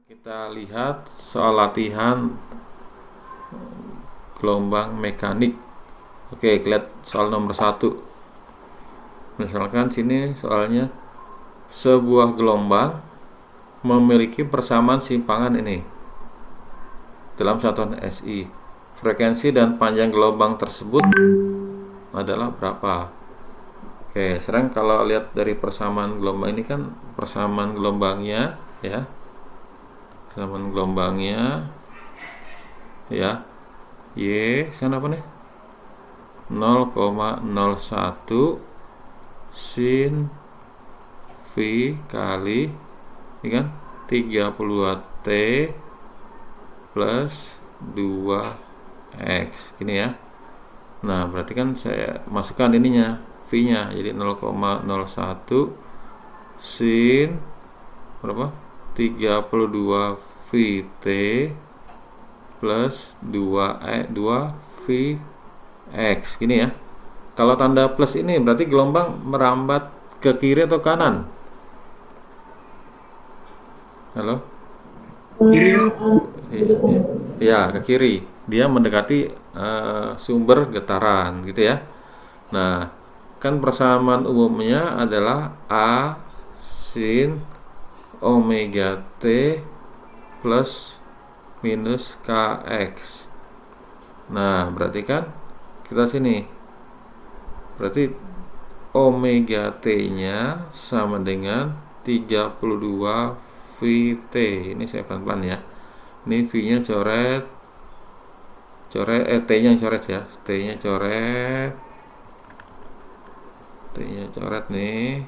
Kita lihat soal latihan gelombang mekanik. Oke, lihat soal nomor 1. Misalkan sini soalnya sebuah gelombang memiliki persamaan simpangan ini dalam satuan SI. Frekuensi dan panjang gelombang tersebut adalah berapa? Oke, sekarang kalau lihat dari persamaan gelombang ini kan persamaan gelombangnya ya. Persamaan gelombangnya ya. Y sana apa nih? 0,01 sin V kali ini kan 32 T plus 2X gini ya. Nah berarti kan saya masukkan ininya V nya jadi 0,01 sin berapa 32 VT plus 2 VX gini ya. Kalau tanda plus ini berarti gelombang merambat ke kiri atau kanan? Halo? Ya, ke kiri. Dia mendekati sumber getaran gitu ya. Nah, kan persamaan umumnya adalah A sin omega T plus minus KX. Nah, berarti kan kita sini. Berarti omega T-nya sama dengan 32 VT. Ini saya pelan-pelan ya. Ini V-nya coret. T-nya coret ya. T-nya coret. T-nya coret nih.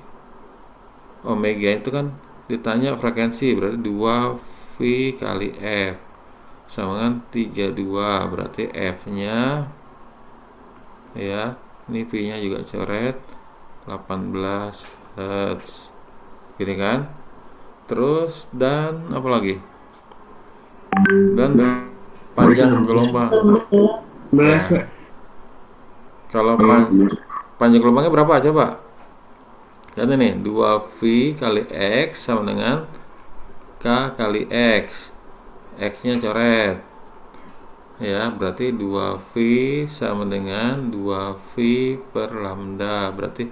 Omega itu kan ditanya frekuensi, berarti 2 V kali F sama dengan 32, berarti F-nya ya. Ini V-nya juga coret 18 Hz. Gini kan? Terus dan apa lagi? Dan panjang gelombang. Ya. Kalau panjang gelombangnya berapa coba? Lihat ini 2V kali X sama dengan K kali X. X-nya coret. Ya, berarti 2V sama dengan 2V per lambda. Berarti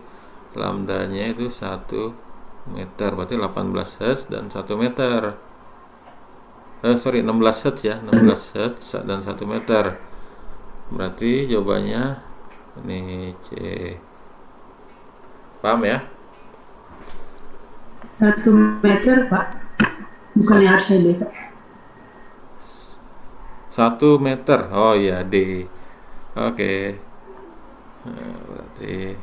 lambdanya itu 1 meter. Berarti 18 Hz dan 1 meter. 16 Hz ya. 16 Hz dan 1 meter. Berarti jawabannya ini C. Paham ya? 1 meter, Pak. Bukannya harusnya D, Pak. 1 meter. Oh iya, D. Oke. Nah, berarti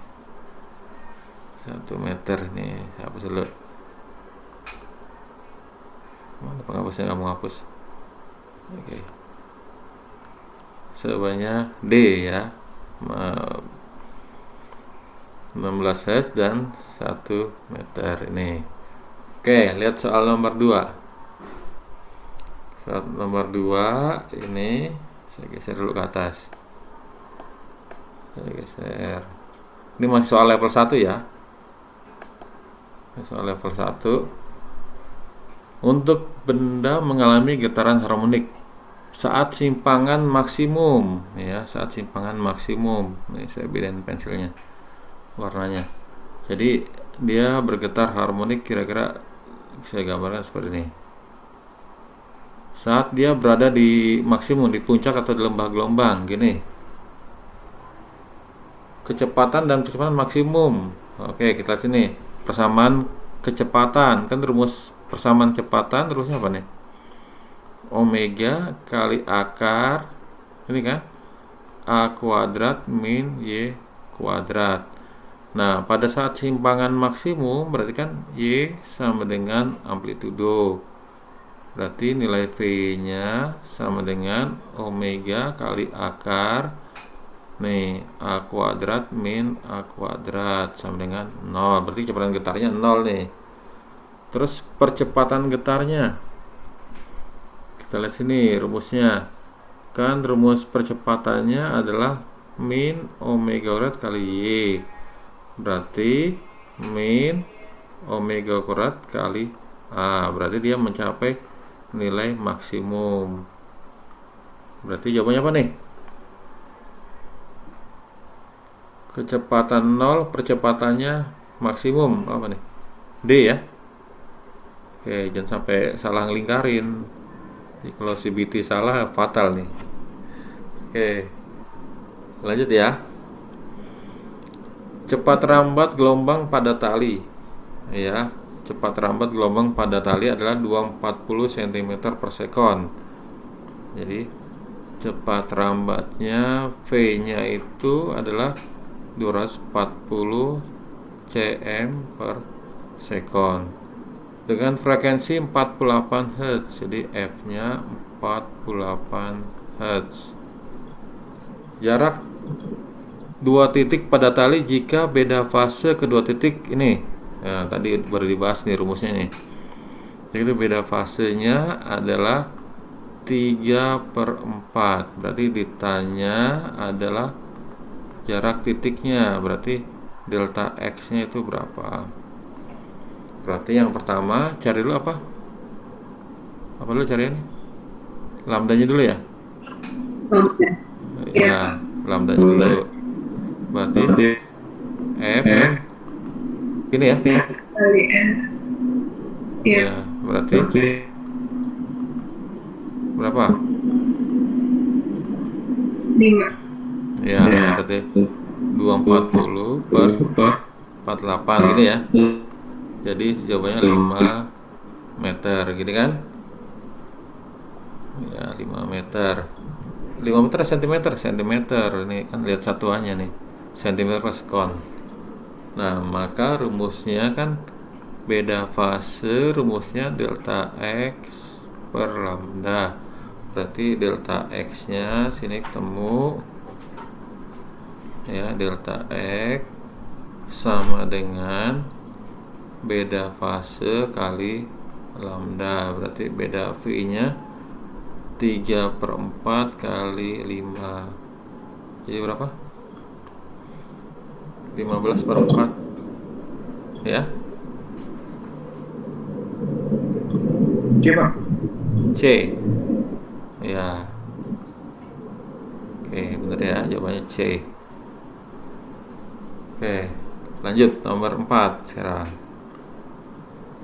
1 meter nih. Hapus dulu. Mana penghapusnya, nggak mau hapus. Oke. Jawabannya D ya. 16 Hz dan 1 meter ini. Oke, lihat soal nomor 2. Soal nomor 2 ini saya geser dulu ke atas. Saya geser. Ini masih soal level 1 ya. Soal level 1. Untuk benda mengalami getaran harmonik saat simpangan maksimum ya, saat simpangan maksimum. Nih saya bedain pensilnya warnanya. Jadi dia bergetar harmonik, kira-kira saya gambarkan seperti ini. Saat dia berada di maksimum, di puncak atau di lembah gelombang gini. Kecepatan dan kecepatan maksimum. Oke, kita lihat sini. Persamaan kecepatan, kan rumus persamaan kecepatan terusnya apa nih? Omega kali akar ini kan A kuadrat min Y kuadrat. Nah, pada saat simpangan maksimum berarti kan Y sama dengan amplitudo. Berarti nilai V-nya sama dengan omega kali akar nih A kuadrat min A kuadrat sama dengan 0. Berarti kecepatan getarnya 0 nih. Terus percepatan getarnya, kita lihat sini rumusnya. Kan rumus percepatannya adalah min omega kuadrat kali Y. Berarti min omega kuadrat kali A. Berarti dia mencapai nilai maksimum. Berarti jawabannya apa nih? Kecepatan 0, percepatannya maksimum apa nih? D ya. Oke, jangan sampai salah ngelingkarin. Jadi kalau CBT salah fatal nih. Oke, lanjut ya. Cepat rambat gelombang pada tali. Ya, cepat rambat gelombang pada tali adalah 240 cm per sekon. Jadi cepat rambatnya V-nya itu adalah 240 cm per sekon dengan frekuensi 48 Hz. Jadi F-nya 48 Hz. Jarak dua titik pada tali jika beda fase kedua titik ini. Nah, tadi baru dibahas nih rumusnya nih. Jadi beda fasenya adalah 3/4. Berarti ditanya adalah jarak titiknya. Berarti delta X-nya itu berapa? Berarti yang pertama cari dulu apa? Apa dulu carinya nih? Lambdanya dulu ya? Oke. Ya, lambdanya dulu. Berarti F kan? Ini ya? Kali N. Ya, Ya, berarti berapa? 5. Ya, berarti 240 per 48 gini ya. Jadi jawabannya 5 meter gitu kan? Ya, 5 meter. 5 meter sentimeter, sentimeter. Ini kan lihat satuannya nih. Sentimeter per sekon. Nah, maka rumusnya kan beda fase, rumusnya delta X per lambda. Berarti delta X-nya sini ketemu ya, delta X sama dengan beda fase kali lambda. Berarti beda V-nya 3/4 kali 5. Jadi berapa? 15/4 ya. Coba. C ya. Oke, benar ya, jawabannya C. Oke, lanjut nomor 4 sekarang.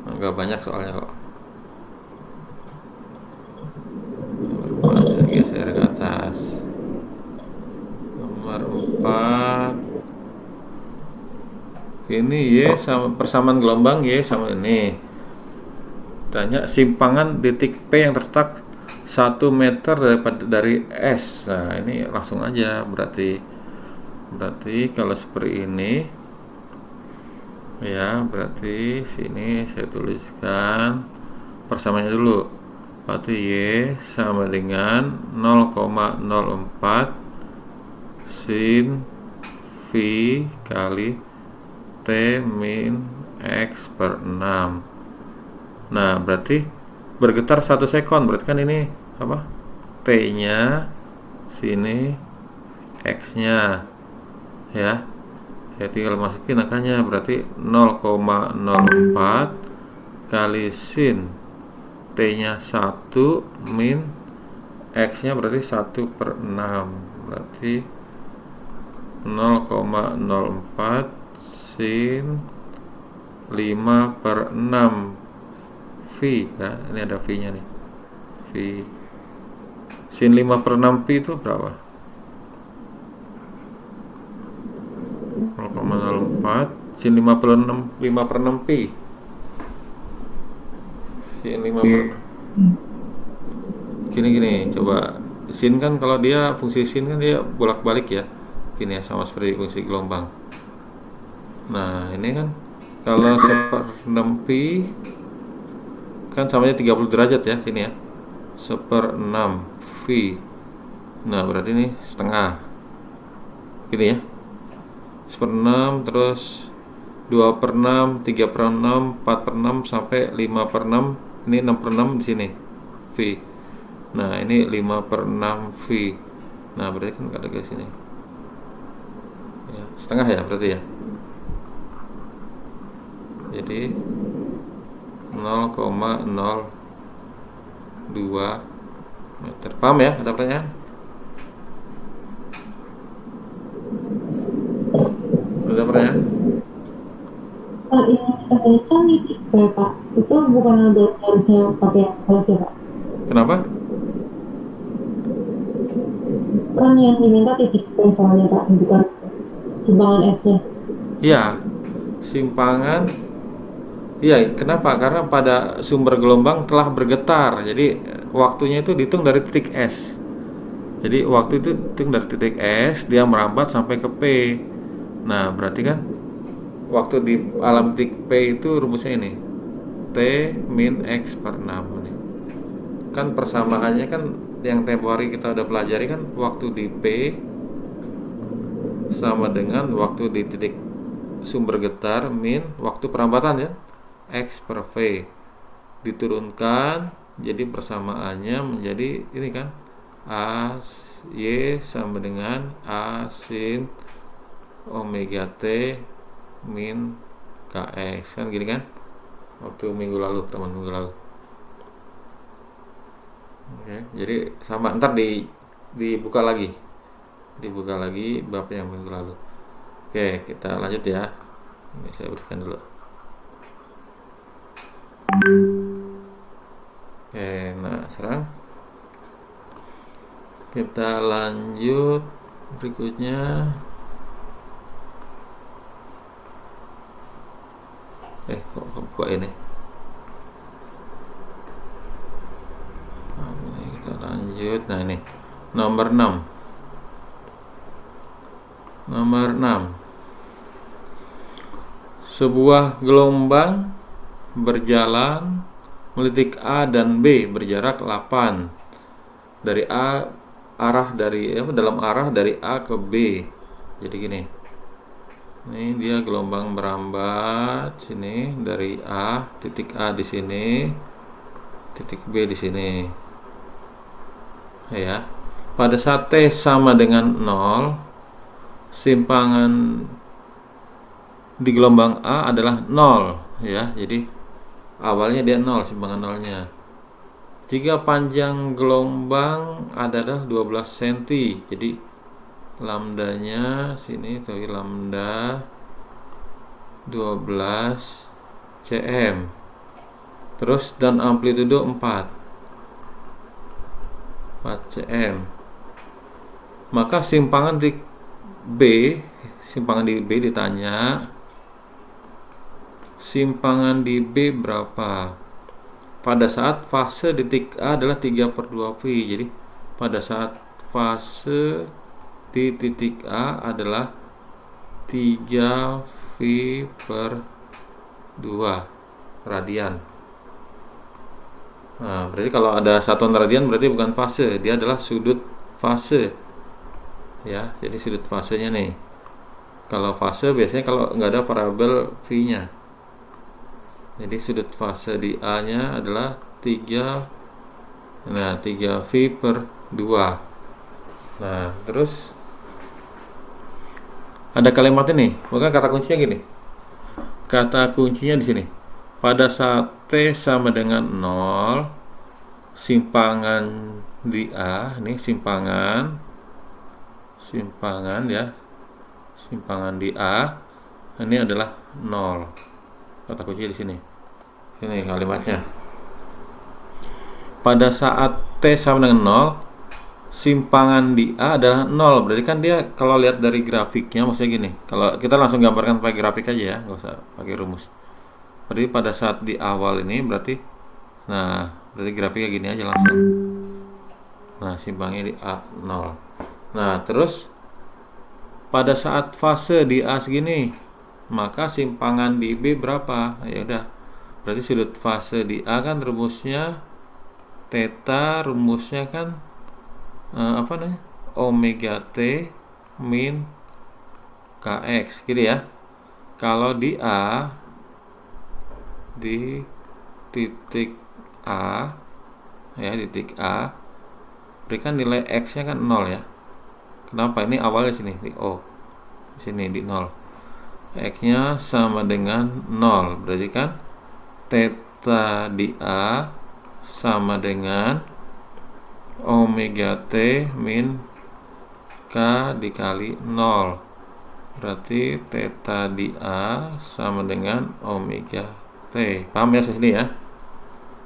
Enggak banyak soalnya kok. Nomor 4 saya geser ke atas. Nomor 4 ini Y sama persamaan gelombang Y sama ini. Tanya simpangan titik P yang terletak 1 meter dari S. Nah, ini langsung aja berarti kalau seperti ini ya, berarti sini saya tuliskan persamaannya dulu. Berarti Y sama dengan 0,04 sin V kali T min X per 6. Nah, berarti bergetar 1 sekon. Berarti kan ini apa? T-nya sini, X-nya ya. Saya tinggal masukin angkanya. Berarti 0,04 kali sin T-nya 1 min X-nya berarti 1/6. Berarti 0,04 sin 5/6 V ya. Ini ada V-nya nih. V sin 5/6 Pi itu berapa? 0,04 sin 5/6 Pi. Sin 5/6. Gini, coba sin kan kalau dia fungsi sin kan dia bolak-balik ya. Gini ya, sama seperti fungsi gelombang. Nah, ini kan kalau 1/6 Pi kan samanya 30 derajat ya sini ya. 1/6 V. Nah, berarti ini setengah. Gini ya. 1/6 terus 2/6, 3/6, 4/6 sampai 5/6. Ini 6/6 di sini V. Nah, ini 5/6 V. Nah, berarti kan ada ke sini. Ya, setengah ya berarti ya. Jadi 0,0 2 meter. Paham ya? Ada pertanyaan? Ada pertanyaan? Kalau ini kita kan titik B, Pak. Itu bukan ada harusnya pakai plus ya, Pak? Kenapa? Kan yang diminta titik B soalnya, Pak, bukan simpangan S-nya. Iya, simpangan. Iya, kenapa? Karena pada sumber gelombang telah bergetar. Jadi waktunya itu dihitung dari titik S. Jadi waktu itu dihitung dari titik S, dia merambat sampai ke P. Nah, berarti kan waktu di alam titik P itu rumusnya ini. T min X per 6 nih. Kan persamaannya kan yang tempo hari kita udah pelajari kan waktu di P sama dengan waktu di titik sumber getar min waktu perambatan ya, X per V diturunkan, jadi persamaannya menjadi ini kan A Y sama dengan A sin omega T min KX kan gini kan waktu minggu lalu, teman minggu lalu. Oke, jadi sama ntar dibuka lagi bab yang minggu lalu. Oke, kita lanjut ya. Ini saya berikan dulu. Oke, nah sekarang kita lanjut berikutnya. Kok buka ini? Nah, kita lanjut. Nah ini nomor 6. Nomor 6. Sebuah gelombang berjalan melalui titik A dan B berjarak 8 dari dalam arah dari A ke B. Jadi gini. Ini dia gelombang merambat sini dari A, titik A di sini, titik B di sini. Ya. Pada saat T sama dengan 0, simpangan di gelombang A adalah 0 ya. Jadi awalnya dia 0, simpangan 0-nya. Jika panjang gelombang adalah 12 cm. Jadi lambdanya sini tuh lambda 12 cm. Terus dan amplitudo 4 cm. Maka simpangan di B ditanya simpangan di B berapa pada saat fase di titik A adalah 3/2 pi. Jadi pada saat fase di titik A adalah 3 pi per 2 radian. Nah, berarti kalau ada satuan radian berarti bukan fase, dia adalah sudut fase. Ya, jadi sudut fasenya nih. Kalau fase biasanya kalau nggak ada parabel V-nya. Jadi sudut fase di A-nya adalah 3 V per 2. Nah, terus ada kalimat ini, bukan kata kuncinya gini. Kata kuncinya di sini. Pada saat T sama dengan 0, simpangan di A, ini simpangan ya. Simpangan di A ini adalah 0. Kata kunci di sini. Ini kalimatnya. Pada saat T sama dengan 0, simpangan di A adalah 0. Berarti kan dia kalau lihat dari grafiknya maksudnya gini. Kalau kita langsung gambarkan pakai grafik aja ya, nggak usah pakai rumus. Berarti pada saat di awal ini berarti grafiknya gini aja langsung. Nah, simpangnya di A 0. Nah, terus pada saat fase di A segini, maka simpangan di B berapa? Ya udah. Berarti sudut fase di A kan rumusnya theta, rumusnya kan omega T min KX gitu ya. Kalau di A di titik A ya, titik A berikan nilai X nya kan 0 ya. Kenapa? Ini awalnya sini di O, sini di 0, X nya sama dengan 0. Berarti kan theta di A sama dengan omega T min K dikali 0. Berarti theta di A sama dengan omega T. Paham ya sini ya?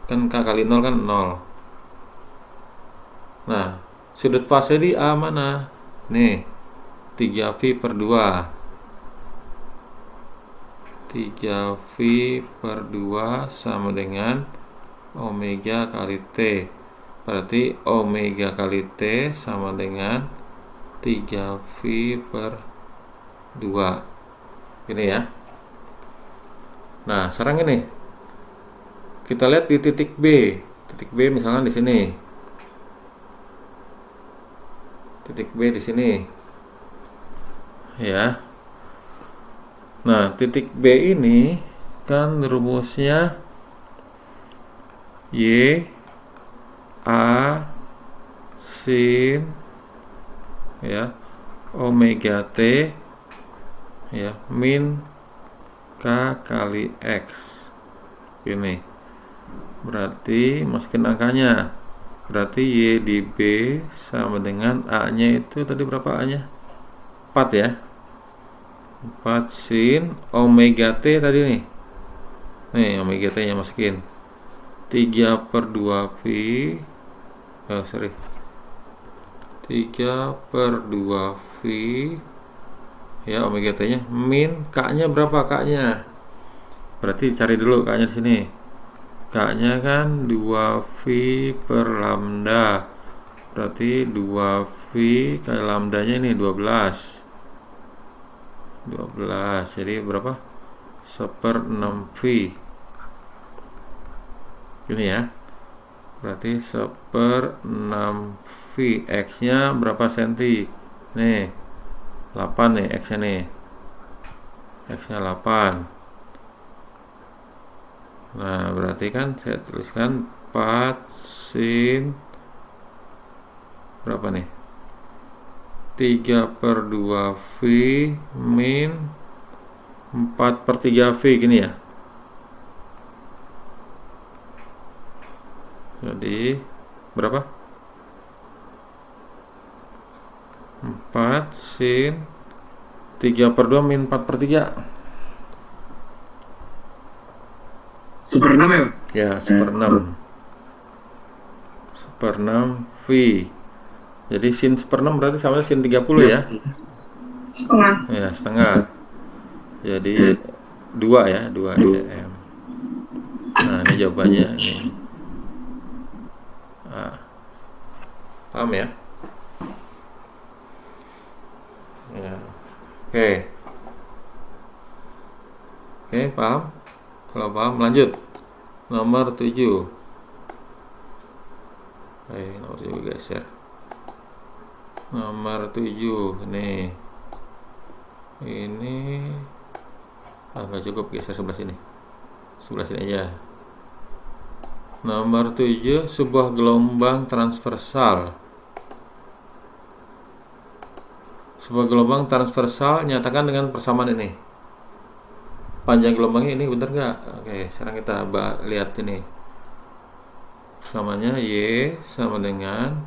Kan K kali 0 kan 0. Nah, sudut fase di A mana? Nih, 3V per 2. 3V per 2 sama dengan omega kali T. Berarti omega kali T sama dengan 3V per 2. Ini ya. Nah, sekarang ini kita lihat di titik B. Titik B misalnya di sini. Titik B di sini. Ya. Nah, titik B ini kan rumusnya Y A sin ya omega T ya min K kali X. Ini berarti masukin angkanya, berarti Y di B sama dengan A nya itu tadi berapa A nya? 4 ya, 4 sin omega T tadi nih omega T nya masukin 3 per 2 V 3 per 2 V ya omega T nya min K nya berapa? K nya berarti cari dulu K nya di sini. K nya kan 2V per lambda, berarti 2V kali lambdanya ini 12, jadi berapa? 1/6V ini ya, berarti 1/6V. X nya berapa senti? Nih 8 nih X nya nih, X nya 8. Nah, berarti kan saya tuliskan 4 sin berapa nih? 3 per 2V min 4 per 3V gini ya. Jadi berapa? 4 sin 3 per 2 min 4 per 3 1/6 ya? ya 1/6 1/6V. Jadi sin 1/6 berarti sama sin 30 ya. Setengah. Ya setengah, jadi 2 ya, 2 cm. Nah ini jawabannya nih. Nah, paham ya? Ya. Oke, paham? Kalau paham lanjut nomor 7. Nomor 7 geser. Nomor 7 nih. Ini nggak cukup, geser sebelah sini. Sebelah sini aja. Nomor 7, sebuah gelombang transversal. Sebuah gelombang transversal nyatakan dengan persamaan ini. Panjang gelombangnya ini bener nggak? Oke, sekarang kita lihat ini. Persamaannya Y sama dengan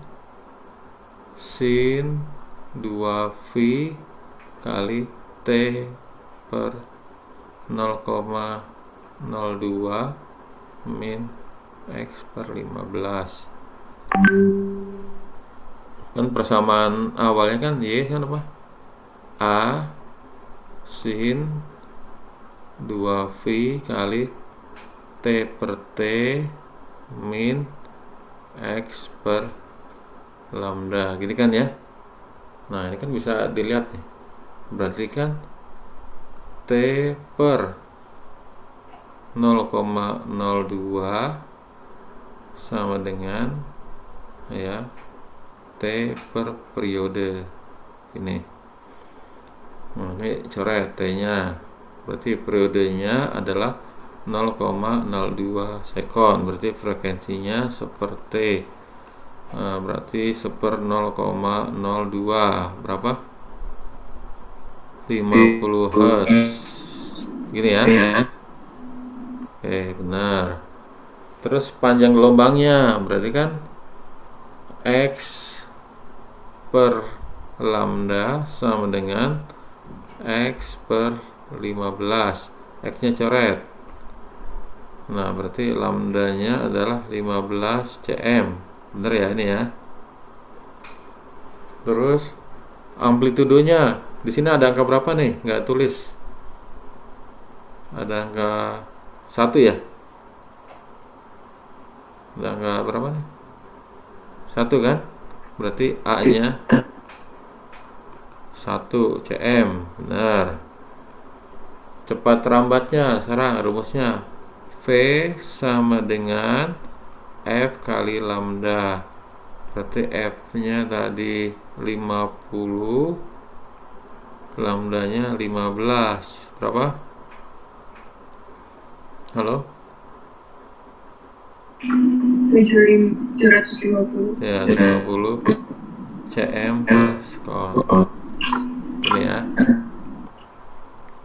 sin 2V kali T per 0,02 min X per 15. Kan persamaan awalnya kan Y kan apa? A sin 2V kali T per T min X per lambda, gini kan ya. Nah ini kan bisa dilihat nih, berarti kan T per 0,02 sama dengan ya T per periode ini. Nah, ini coret T nya, berarti periodenya adalah 0,02 sekon, berarti frekuensinya seperti berarti 1/0,02 berapa? 50 Hz gini ya. Oke, benar. Terus panjang gelombangnya berarti kan X per lambda sama dengan X per 15. X nya coret. Nah berarti lambdanya adalah 15 cm. Bener ya ini ya. Terus amplitudonya di sini ada angka berapa nih? Nggak tulis. Ada angka 1 ya. Ada angka berapa nih? 1 kan? Berarti A nya 1 cm. Benar. Cepat lambatnya sekarang rumusnya V sama dengan F kali lambda. Berarti F nya tadi 50, lambdanya 15. Berapa? Halo? 750. Ya, 50 cm per sekon. Ini ya.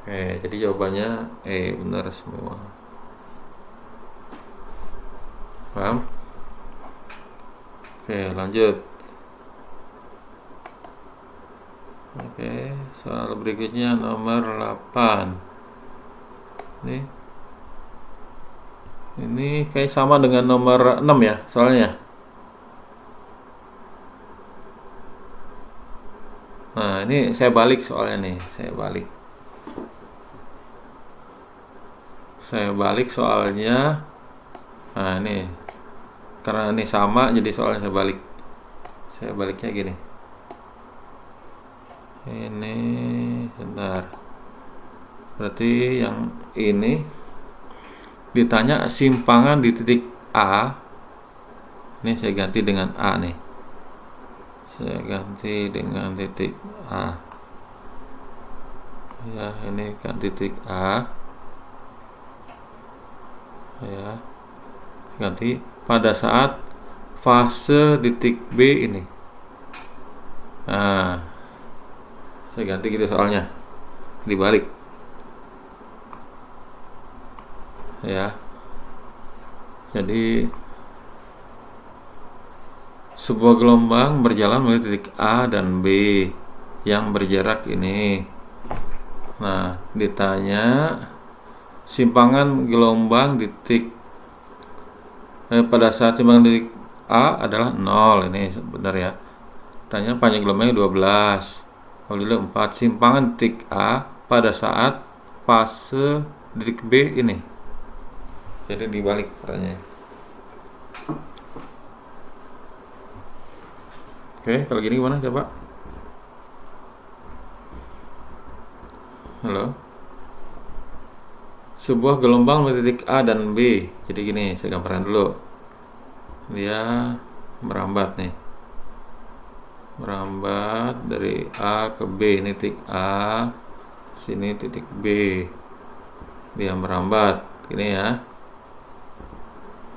Oke, jadi jawabannya benar semua. Paham? Oke, lanjut. Oke, soal berikutnya nomor 8. Ini kayak sama dengan nomor 6 ya, soalnya. Nah, ini saya balik soalnya nih, saya balik soalnya. Nah, ini karena ini sama jadi soalnya saya balik. Saya baliknya gini. Ini sebentar. Berarti yang ini ditanya simpangan di titik A. Ini saya ganti dengan A nih. Saya ganti dengan titik A. Ya, ini kan titik A. Ya. Ganti pada saat fase titik B ini. Nah, saya ganti gitu soalnya. Dibalik. Ya. Jadi sebuah gelombang berjalan melalui titik A dan B yang berjarak ini. Nah, ditanya simpangan gelombang di titik pada saat simpangan titik A adalah 0. Ini benar ya. Tanya panjang gelombangnya 12. Apabila 4 simpangan titik A pada saat fase titik B ini. Jadi dibalik pertanyaannya. Oke, kalau gini gimana coba? Halo. Sebuah gelombang dari titik A dan B. Jadi gini, saya gambarkan dulu. Dia merambat nih. Merambat dari A ke B. Ini titik A, sini titik B. Dia merambat, gini ya.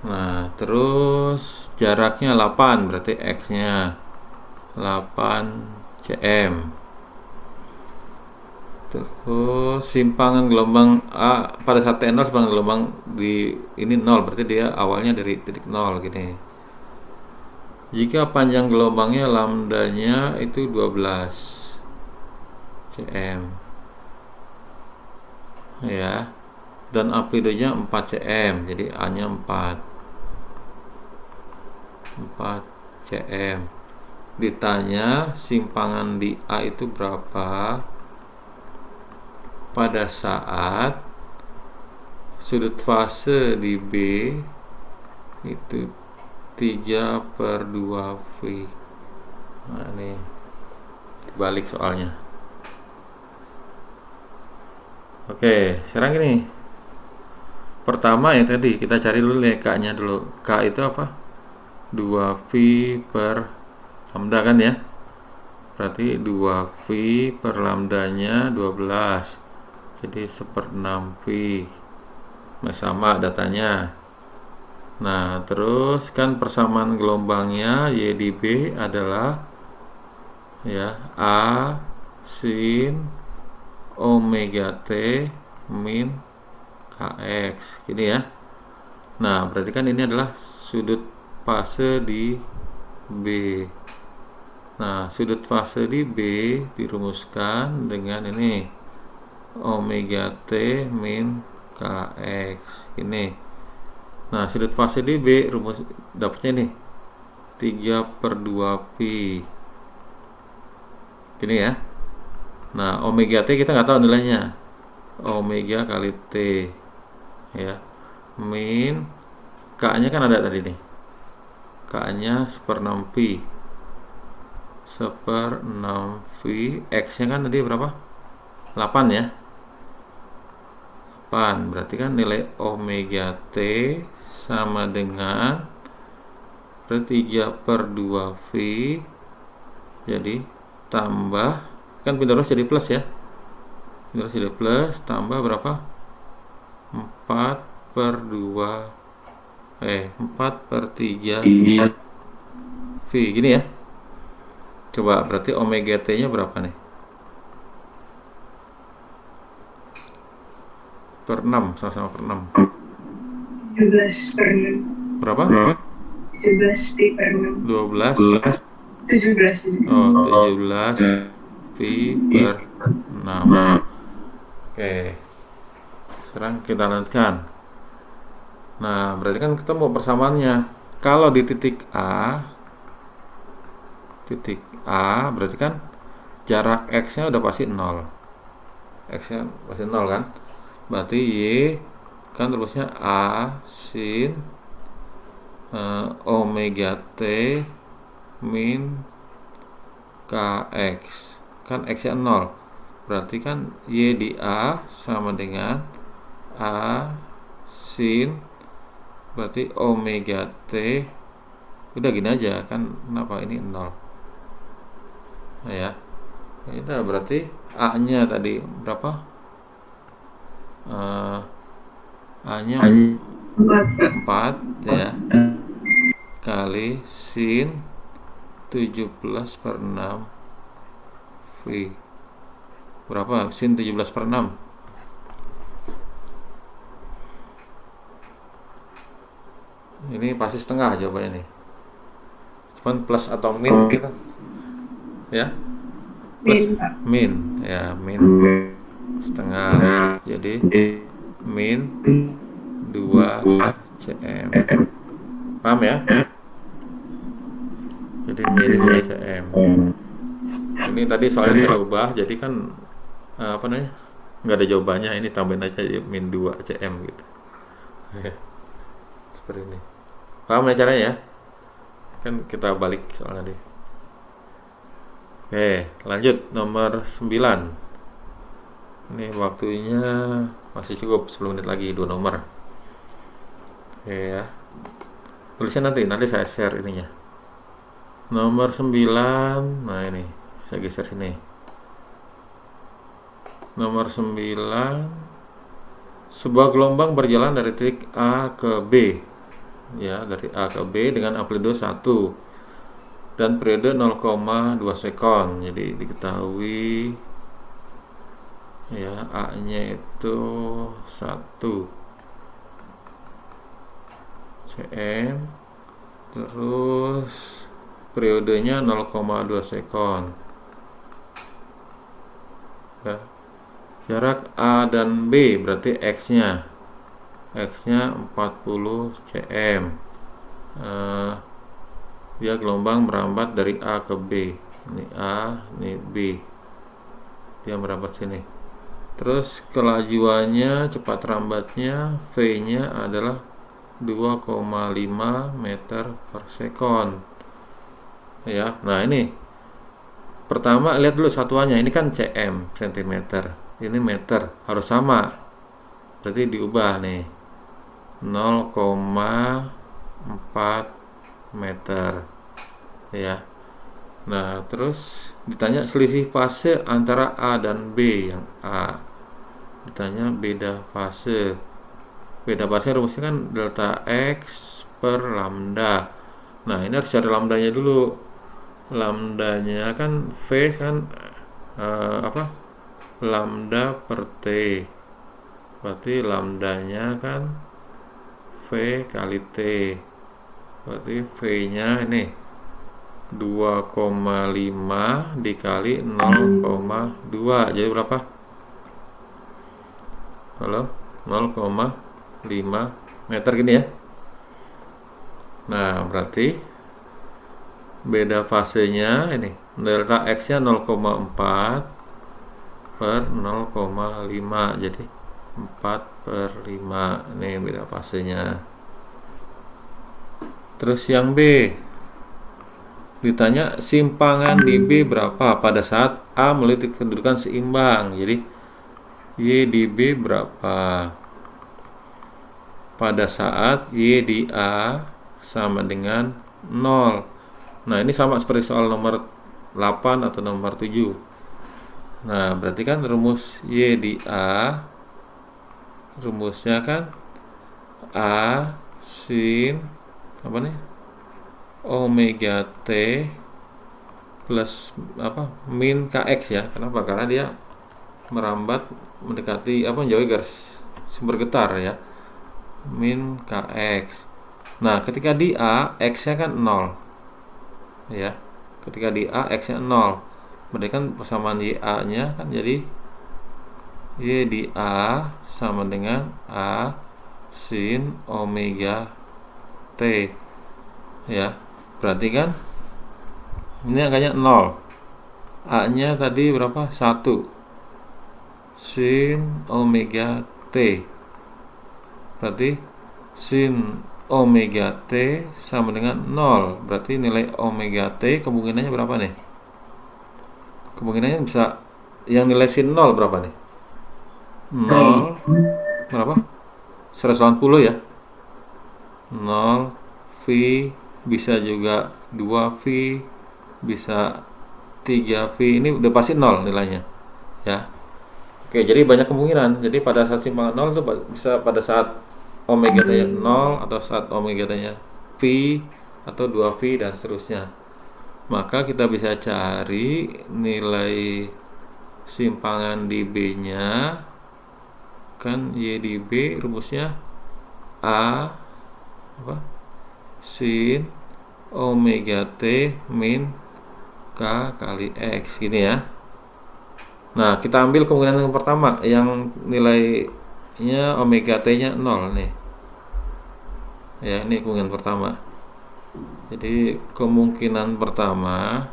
Nah, terus jaraknya 8, berarti X-nya 8 cm. Terus simpangan gelombang A pada saat T0 simpangan gelombang di ini 0, berarti dia awalnya dari titik 0 gini. Jika panjang gelombangnya lambdanya itu 12 cm. Ya. Dan amplitudonya 4 cm. Jadi A-nya 4 cm. Ditanya simpangan di A itu berapa pada saat sudut fase di B itu 3/2V. Nah, ini balik soalnya. Oke, sekarang ini pertama ya tadi kita cari dulu nih K-nya dulu. K itu apa? 2V per lambda kan ya. Berarti 2V per lambdanya 12. Jadi 1/6V. Sama datanya. Nah, terus kan persamaan gelombangnya Y di B adalah ya A sin omega T min KX. Gini ya. Nah, berarti kan ini adalah sudut fase di B. Nah, sudut fase di B dirumuskan dengan ini omega T min Kx ini. Nah, sudut fase di B rumus dapatnya nih 3/2 pi. Gini ya. Nah, omega T kita nggak tahu nilainya. Omega kali T ya. Min K-nya kan ada tadi nih. K-nya 1/6 pi. 1/6 pi. X-nya kan tadi berapa? 8 ya. 8. Berarti kan nilai omega T sama dengan 3/2 pi. Jadi tambah, kan pindah ruas jadi plus ya. Pindah ruas jadi plus, tambah berapa? 4/3 V gini ya. Coba berarti omega T nya berapa nih? Per 6, sama-sama per 6. 17/6. Berapa? 17 pi per 6. 12. 17. Oh, 17 pi per 6. Oke. Sekarang kita lanjutkan. Nah, berarti kan ketemu persamaannya. Kalau di titik A berarti kan jarak X-nya udah pasti 0. X-nya pasti 0 kan? Berarti Y kan terusnya A sin omega T min Kx. Kan X-nya 0. Berarti kan Y di A sama dengan A sin, berarti omega T. Udah gini aja kan, kenapa ini 0. Nah ya, itu berarti A nya tadi berapa? A nya 4 ya, kali sin 17/6 V. Berapa sin 17/6? Ini pasti setengah jawabannya nih. Cuman plus atau min kita ya, plus min ya, min setengah, jadi min 2 cm. Paham ya? Jadi min 2 cm. Ini tadi soalnya saya ubah, jadi kan apa namanya, nggak ada jawabannya, ini tambahin aja min 2 cm gitu. Seperti ini. Paham ya caranya ya? Kan kita balik soalnya deh. Oke, lanjut nomor 9. Ini waktunya masih cukup 10 menit lagi, 2 nomor. Oke ya. Tulisnya nanti saya share ininya. Nomor 9. Nah, ini saya geser sini. Nomor 9. Sebuah gelombang berjalan dari titik A ke B. Ya, dari A ke B dengan amplitude 1 dan periode 0,2 sekon. Jadi diketahui ya, A nya itu 1 cm, terus periodenya 0,2 sekon ya. Jarak A dan B berarti X nya 40 cm. Dia gelombang merambat dari A ke B. Ini A, ini B. Dia merambat sini. Terus kelajuannya, cepat rambatnya, V-nya adalah 2,5 meter per sekon. Ya, nah ini. Pertama lihat dulu satuannya. Ini kan cm, cm. Ini meter, harus sama. Berarti diubah nih. 0,4 meter ya. Nah, terus ditanya selisih fase antara A dan B. Yang A ditanya beda fase. Beda fase rumusnya kan delta X per lambda. Nah, ini harus cari lambdanya dulu. Lambdanya kan V kan lambda per T. Berarti lambdanya kan V V kali T. Berarti V-nya ini 2,5 dikali 0,2. Jadi berapa? Halo? 0,5 meter gini ya. Nah, berarti beda fasenya ini delta X nya 0,4 per 0,5, jadi 4/5. Ini beda fasenya. Terus yang B, ditanya simpangan di B berapa pada saat A memiliki kedudukan seimbang. Jadi Y di B berapa pada saat Y di A sama dengan 0. Nah, ini sama seperti soal nomor 8 atau nomor 7. Nah, berarti kan rumus Y di A, rumusnya kan A sin apa nih? Omega T plus apa? Min Kx ya. Kenapa? Karena dia merambat mendekati apa? Menjauhi garis sumber getar ya. Min Kx. Nah, ketika di A, X-nya kan 0. Ya. Ketika di A, X-nya 0. Berarti kan persamaan YA-nya kan jadi Y di A sama dengan A sin omega T. Ya. Berarti kan ini angkanya 0. A-nya tadi berapa? 1 sin omega T. Berarti sin omega T sama dengan 0. Berarti nilai omega T kemungkinannya berapa nih? Kemungkinannya bisa yang nilai sin 0 berapa nih? 0 berapa? 180 ya. 0 V, bisa juga 2V, bisa 3V. Ini udah pasti 0 nilainya ya. Oke, jadi banyak kemungkinan. Jadi pada saat simpangan 0 itu bisa pada saat omega T-nya 0 atau saat omega T-nya V atau 2V dan seterusnya. Maka kita bisa cari nilai simpangan di B-nya kan Y di B rumusnya A apa? Sin omega T min K kali X gini ya. Nah, kita ambil kemungkinan yang pertama yang nilainya omega T-nya 0 nih. Ya, ini kemungkinan pertama. Jadi kemungkinan pertama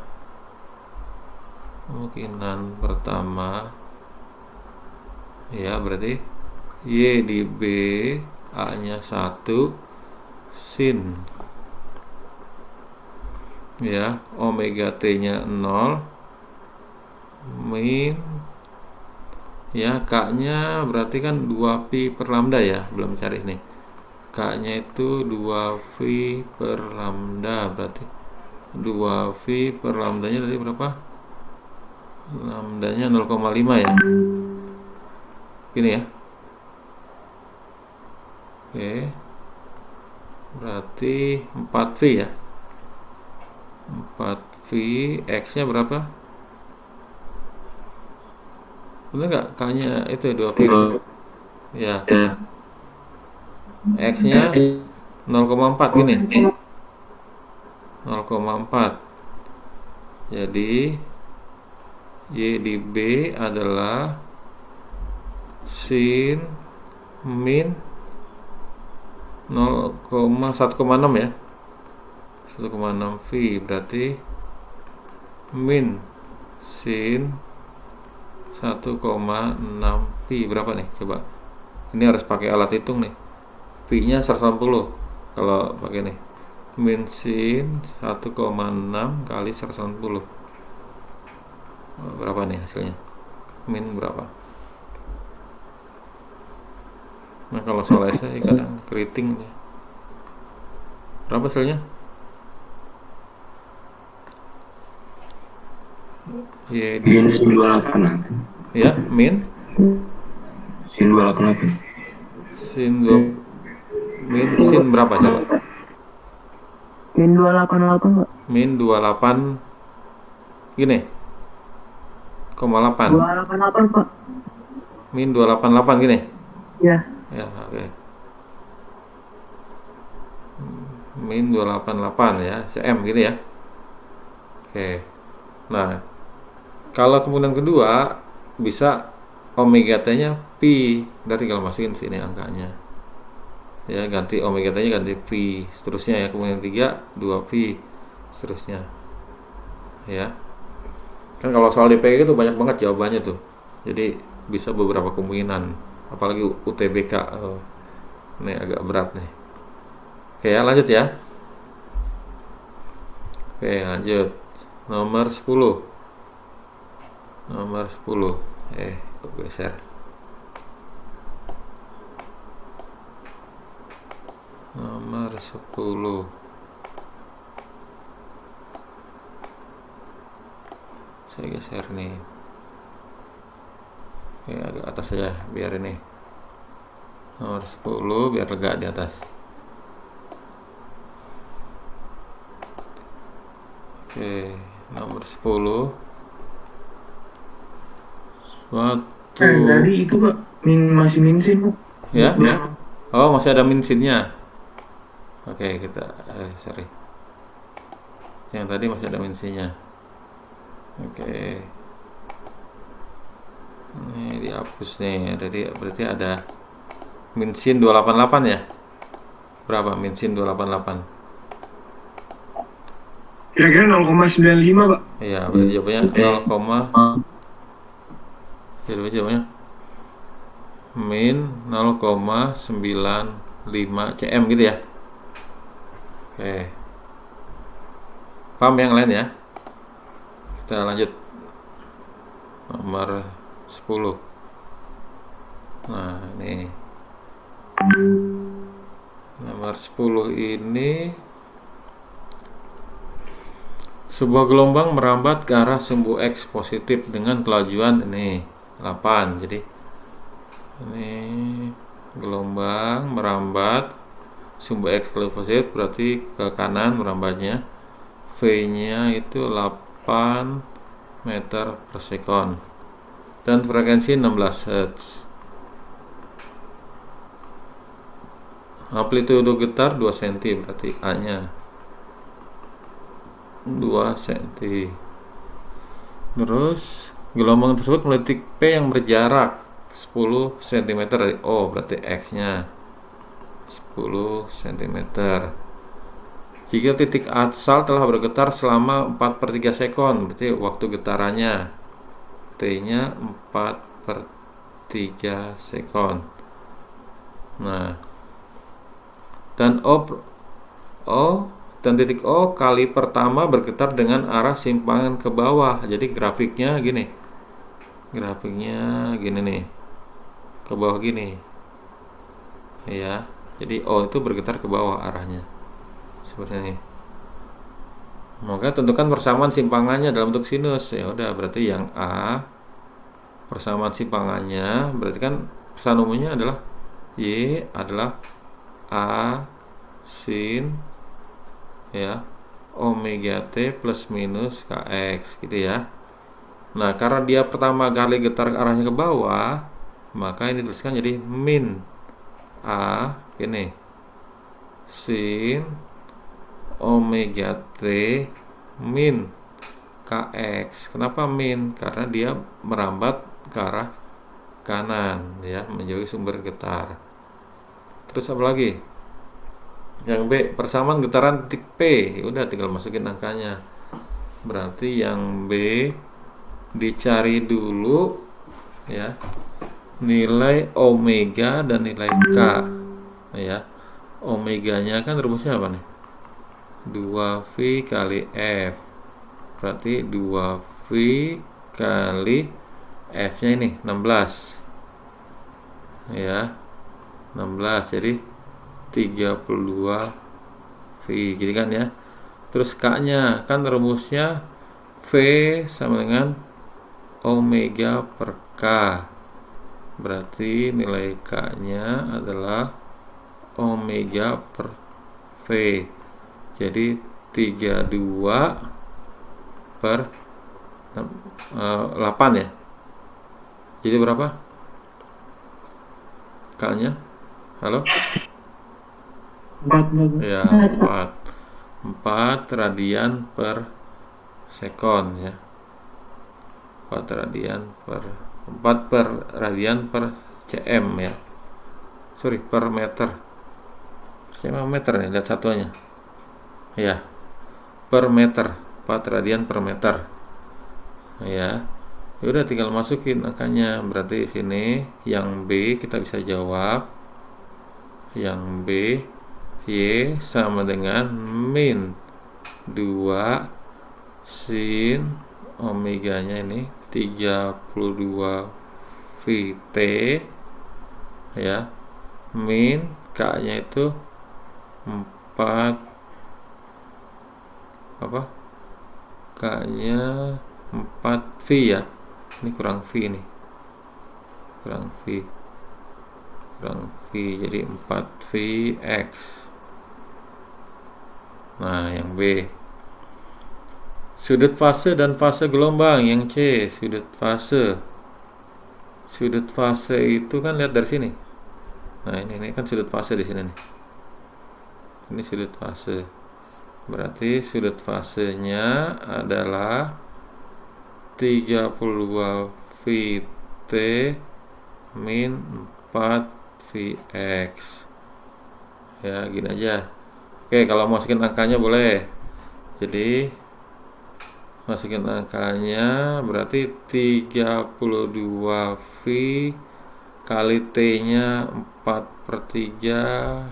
ya berarti Y di B A-nya 1 sin ya omega T-nya 0 min ya K-nya berarti kan 2pi per lambda ya, belum cari nih. K-nya itu 2V per lambda, berarti 2V per lambdanya tadi berapa? Lambdanya 0,5 ya. Gini ya. Oke. Berarti 4V ya. 4V, X-nya berapa? Bener nggak? K-nya itu 2V. Ya. X-nya 0,4 gini. 0,4. Jadi Y di B adalah sin min 1,6 ya. 1,6 V berarti min sin 1,6 pi berapa nih? Coba. Ini harus pakai alat hitung nih. Pi-nya 180 kalau pakai nih. Min sin 1,6 kali 180. Berapa nih hasilnya? Min berapa? Nah, kalau soal esai kadang keriting nih. Berapa hasilnya? Ya, Min sin 288. ya, min Sin 288. sin berapa coba? Min 288 Pak. Min 28 gini. 0,8. 288 Pak. Min 288 gini. Ya. Ya, oke. min 288 ya, cm gitu ya. Oke. Nah, kalau kemudian kedua bisa omega t-nya pi. Nanti kalau masukin sini angkanya. Ya, ganti omega t-nya ganti pi. Seterusnya ya, kemudian 3 2 pi seterusnya. Ya. Kan kalau soal DPG itu banyak banget jawabannya tuh. Jadi bisa beberapa kemungkinan, apalagi UTBK. Oh, ini agak berat nih. Oke ya, lanjut ya. Oke, lanjut. Nomor 10. Nomor 10. Kok geser. Nomor 10. Saya geser nih. Oke, agak atas saja biar ini. Nomor 10 biar lega di atas. Oke, nomor 10. Suatu Tadi itu Pak, masih minsin Pak. ya. Oh, masih ada minsinnya. Oke, kita sorry. Yang tadi masih ada minsinnya. Oke. Ini dihapus nih. Jadi berarti ada minsin 288 ya. Berapa minsin 288? Kira-kira 0,95 Pak. Iya, berarti jawabannya 0, jadi jawabannya min 0,95 cm gitu ya. Oke. Paham yang lain ya? Kita lanjut. Nomor 10. Nah, ini. Nomor 10 ini sebuah gelombang merambat ke arah sumbu X positif dengan kelajuan ini 8. Jadi ini gelombang merambat sumbu X positif berarti ke kanan merambatnya. V-nya itu 8 meter per sekon dan frekuensi 16 Hz. Amplitudo getar 2 cm berarti A-nya 2 cm. Terus gelombang tersebut melitik P yang berjarak 10 cm dari O, berarti X-nya 10 cm. Jika titik asal telah bergetar selama 4/3 sekon, berarti waktu getarannya T-nya 4/3 sekon. Nah, dan dan titik O kali pertama bergetar dengan arah simpangan ke bawah. Jadi grafiknya gini. Grafiknya gini nih. Ke bawah gini. Ya. Jadi O itu bergetar ke bawah arahnya. Seperti ini. Maka tentukan persamaan simpangannya dalam bentuk sinus. Ya udah, berarti yang A persamaan simpangannya berarti kan persamaan umumnya adalah Y adalah A sin ya omega t plus minus kx gitu ya. Nah, karena dia pertama kali getar ke arahnya ke bawah, maka ini tuliskan jadi min A ini sin omega t min kx. Kenapa min? Karena dia merambat ke arah kanan ya, menjauhi sumber getar. Terus apa lagi? Yang B, persamaan getaran titik P. Udah tinggal masukin angkanya. Berarti yang B dicari dulu ya nilai omega dan nilai K ya. Omeganya kan rumusnya apa nih? 2V kali F. Berarti 2V kali F-nya ini 16 ya, 16 jadi 32 V gitu kan ya. Terus K-nya kan rumusnya V sama dengan omega per K. Berarti nilai K-nya adalah omega per V. Jadi 32 per 8 ya. Jadi berapa K-nya? Halo? 4. Ya, 4 radian per sekon ya. 4 radian per cm ya. Sorry, per meter. Saya meter nih, lihat satuannya. Ya, per meter. 4 radian per meter. Ya. Ya udah tinggal masukin angkanya. Berarti sini yang B kita bisa jawab. Yang B Y sama dengan min 2 sin omeganya ini 32 VT ya, min K nya itu 4 K nya 4 V ya, ini kurang V nih, kurang V jadi 4 VX. Nah yang B sudut fase dan fase gelombang. Yang C sudut fase itu kan lihat dari sini. Nah ini kan sudut fase di sini nih, ini sudut fase, berarti sudut fasenya adalah 32 VT min 4 VX ya, gini aja. Oke, kalau masukin angkanya boleh, jadi masukin angkanya berarti 32 V kali T nya 4/3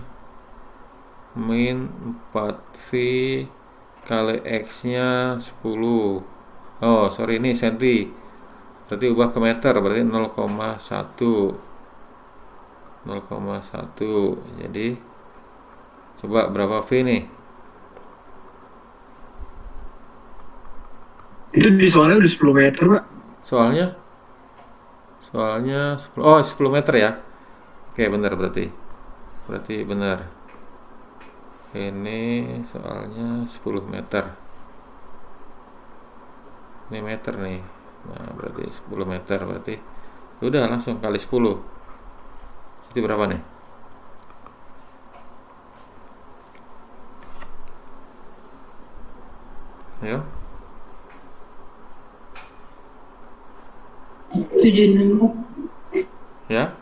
min 4 V kali X nya 10. Oh sorry, ini senti, berarti ubah ke meter, berarti 0,1. Jadi coba berapa V nih? Itu di soalnya udah 10 meter, Pak. Soalnya 10 meter ya. Oke, benar berarti benar. Ini soalnya 10 meter. Ini meter nih. Nah, berarti 10 meter berarti. Udah langsung kali 10. Itu berapa nih? Ayo. 76. Ya.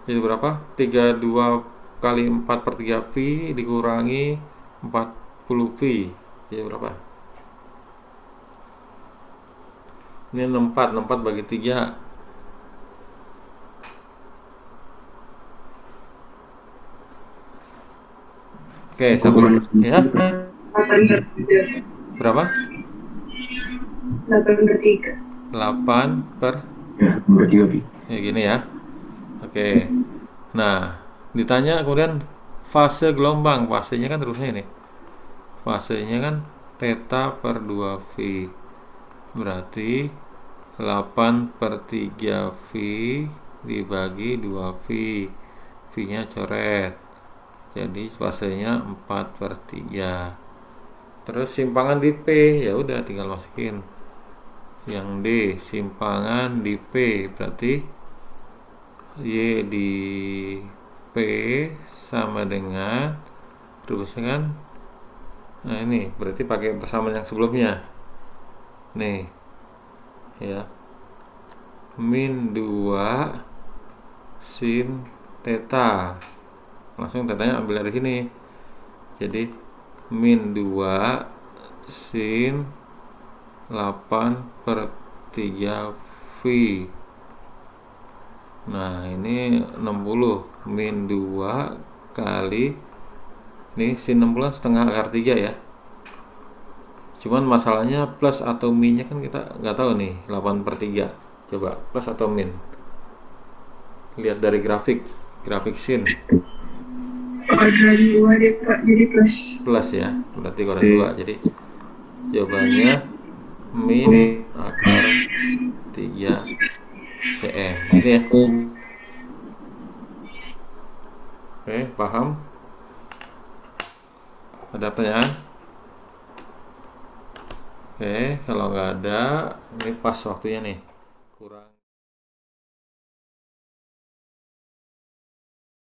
Jadi berapa? 32 kali 4/3 V dikurangi 40 V. Jadi berapa? Ini 64 bagi 3. Oke, sama ya. Berapa? 8/3. 8 per Ya, 3 ya gini ya. Oke. Nah, ditanya kemudian fase gelombang. Fasenya kan terusnya ini. Fasenya kan theta per 2V. Berarti 8/3 V dibagi 2V. V-nya coret. Jadi fasenya 4/3. Terus simpangan di P, ya udah tinggal masukin. Yang D simpangan di P, berarti Y di P sama dengan rumusnya kan. Nah ini berarti pakai persamaan yang sebelumnya. Nih ya, min 2 sin theta. Langsung tetanya ambil dari sini. Jadi min 2 sin 8/3 V. Nah ini 60 min 2 kali ini sin 60 setengah akar 3 ya. Cuman masalahnya plus atau minnya kan kita nggak tahu nih. 8/3 coba plus atau min, lihat dari grafik sin. Kuadran 2 deh Pak, jadi plus. Plus ya, berarti kuadran 2. Jadi jawabannya min akar 3 cm. Ini ya. Oke, paham? Ada pertanyaan? Oke, kalau nggak ada, ini pas waktunya nih. Kurang